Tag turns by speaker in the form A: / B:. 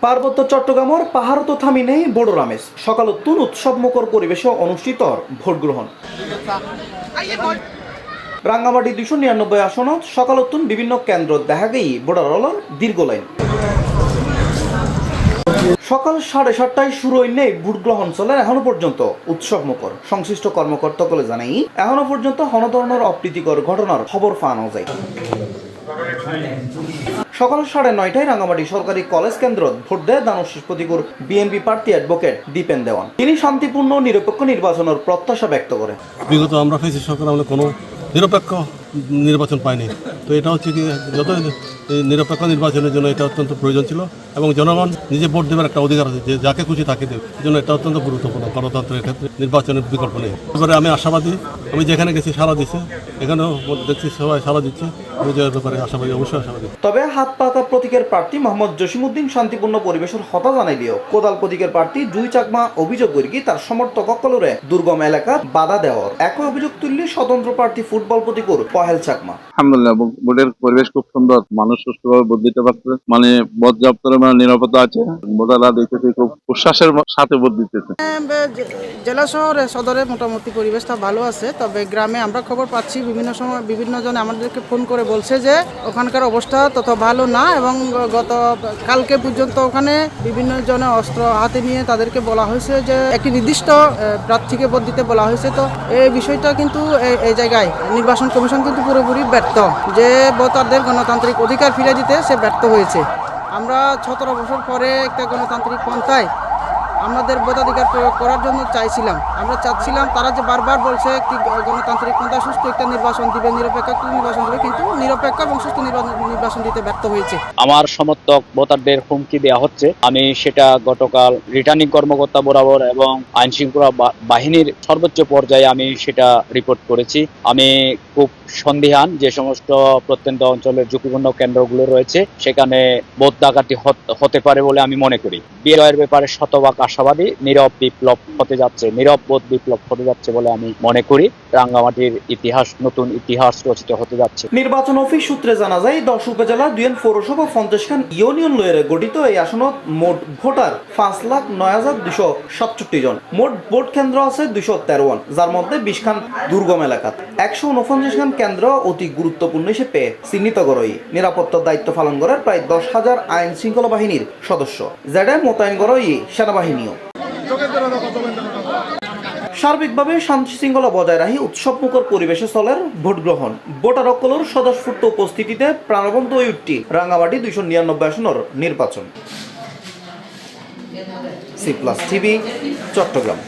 A: পার্বত্য চট্টগ্রামের পাহাড় তো থামি নেই বড় রামেশ সকালোত্তুন উৎসব মুখর পরিবেশে অনুষ্ঠিত ভোট গ্রহণ রাঙ্গামাটি 299 আসনত সকালোত্তুন বিভিন্ন কেন্দ্র দেখা গেই ভোটারর দীর্ঘ লাইন সকাল 7:30টায় শুরু হইলে ভোট গ্রহণ চলে এখনো পর্যন্ত উৎসব মুখর সংশ্লিষ্ট কর্মকর্তা বলে জানাই এখনো পর্যন্ত কোনো ধরনের অপ্রীতিকর ঘটনার খবর পাওয়া যায়। সকাল 9:30টায় রাঙ্গামাটি সরকারি কলেজ কেন্দ্র ভোট দেয় দানশীষ প্রতিকুর বিএনপি প্রার্থী অ্যাডভোকেট দীপেন দেওয়ান। তিনি শান্তিপূর্ণ নিরপেক্ষ নির্বাচনের প্রত্যাশা ব্যক্ত করেন।
B: বিগত আমরা ফেসি সরকার আমলে কোনো নিরপেক্ষ নির্বাচন পাইনি, তো এটা হচ্ছে কি যত নিরপেক্ষ নির্বাচনের জন্য এটা অত্যন্ত প্রয়োজন ছিল এবং জনগণ নিজে ভোট দেওয়ার একটা অধিকার আছে যে যাকে খুশি তাকে দেবে, এই জন্য এটা অত্যন্ত গুরুত্বপূর্ণ গণতন্ত্রের ক্ষেত্রে নির্বাচনের বিকল্প নেই। এবারে আমি আশাবাদী, আমি যেখানে গেছি সারা দিচ্ছে, এখানেও দেখছি সবাই সারা দিচ্ছে, বিজয়ের ব্যাপারে আশাবাদী, অবশ্যই আশাবাদী।
A: তবে হাত পাকা প্রতীকের প্রার্থী মোহাম্মদ জসিমউদ্দিন শান্তিপূর্ণ পরিবেশের হতা জানাইলেও কোদাল প্রতীকের প্রার্থী জুই চাকমা অভিযোগ করি তার সমর্থক সকলরে দুর্গম এলাকা বাধা দেওয়ার একই অভিযোগ তুললে স্বতন্ত্র প্রার্থী ফুটবল প্রতিকুর পহেল চাকমা।
C: আলহামদুলিল্লাহ ভোটের পরিবেশ খুব সুন্দর, মানুষ সুষ্ঠুভাবে ভোট দিতে পারছে, পর্যাপ্ত নিরাপত্তা আছে, ভোটাররা দেখতেছে খুব উচ্ছ্বাসের সাথে ভোট দিতেছে।
D: জেলা শহরে সদরে মোটামুটি পরিবেশটা ভালো আছে, তবে গ্রামে আমরা খবর পাচ্ছি বিভিন্ন সময় বিভিন্ন জন আমাদেরকে ফোন করে বলছে যে ওখানকার অবস্থা তত ভালো না এবং গত কালকে পর্যন্ত ওখানে বিভিন্ন জনে অস্ত্র হাতে নিয়ে তাদেরকে বলা হয়েছে যে একটি নির্দিষ্ট প্রার্থীকে ভোট দিতে বলা হয়েছে। তো এই বিষয়টা কিন্তু এই জায়গায় নির্বাচন কমিশন কিন্তু পুরোপুরি ব্যর্থ, যে ভোটারদের গণতান্ত্রিক অধিকার ফিরে দিতে সে ব্যর্থ হয়েছে। আমরা 17 বছর পরে একটা গণতান্ত্রিক পন্থায় আমাদের ভোটাধিকার প্রয়োগ করার জন্য চাইছিলাম, আমরা চাচ্ছিলাম তারা যে বারবার বলছে একটি গণতান্ত্রিক পন্থা সুষ্ঠু একটা নির্বাচন দিবে, নিরপেক্ষ একটা নির্বাচন দিবে, কিন্তু নিরপেক্ষ এবং সুষ্ঠু নির্বাচন দিতে ব্যর্থ হয়েছে।
E: আমার সমর্থক ভোটারদের হুমকি দেওয়া হচ্ছে, আমি সেটা গতকাল রিটার্নিং কর্মকর্তা বরাবর এবং আইন শৃঙ্খলা বাহিনীর সর্বোচ্চ পর্যায়ে আমি সেটা রিপোর্ট করেছি। আমি খুব সন্দিহান যে সমস্ত প্রত্যন্ত অঞ্চলের ঝুঁকিপূর্ণ কেন্দ্রগুলো রয়েছে সেখানে ভোট ডাকাতি হতে পারে বলে আমি মনে করি। বিএলওর ব্যাপারে শতভাগ আশাবাদী, নীরব বিপ্লব হতে যাচ্ছে, নীরব ভোট বিপ্লব হতে যাচ্ছে বলে আমি মনে করি। রাঙ্গামাটির ইতিহাস নতুন ইতিহাস রচিত হতে যাচ্ছে।
A: নির্বাচন অফিস সূত্রে জানা যায় 10 উপজেলা 2 পৌরসভা 50 খান ইউনিয়ন লয়ে গঠিত এই আসনত মোট ভোটার 5,09,267 জন। মোট ভোট কেন্দ্র আছে 213, যার মধ্যে 20 খান দুর্গম এলাকাত 149 খান কেন্দ্র অতি গুরুত্বপূর্ণ হিসেবে চিহ্নিত করই। নিরাপত্তার দায়িত্ব পালন করার প্রায় 10,000 আইন শৃঙ্খলা বাহিনীর সদস্য, যেটা মোতায়েন করই সেনাবাহিনীও। সার্বিকভাবে শান্তি শৃঙ্খলা বজায় রাখি উৎসব মুখর পরিবেশে চলের ভোট গ্রহণ। ভোটার সকলের স্বতঃস্ফূর্ত উপস্থিতিতে প্রাণবন্ত হয়ে উঠটি রাঙ্গামাটি 299 আসনের নির্বাচন। C+ TV, Chittagong.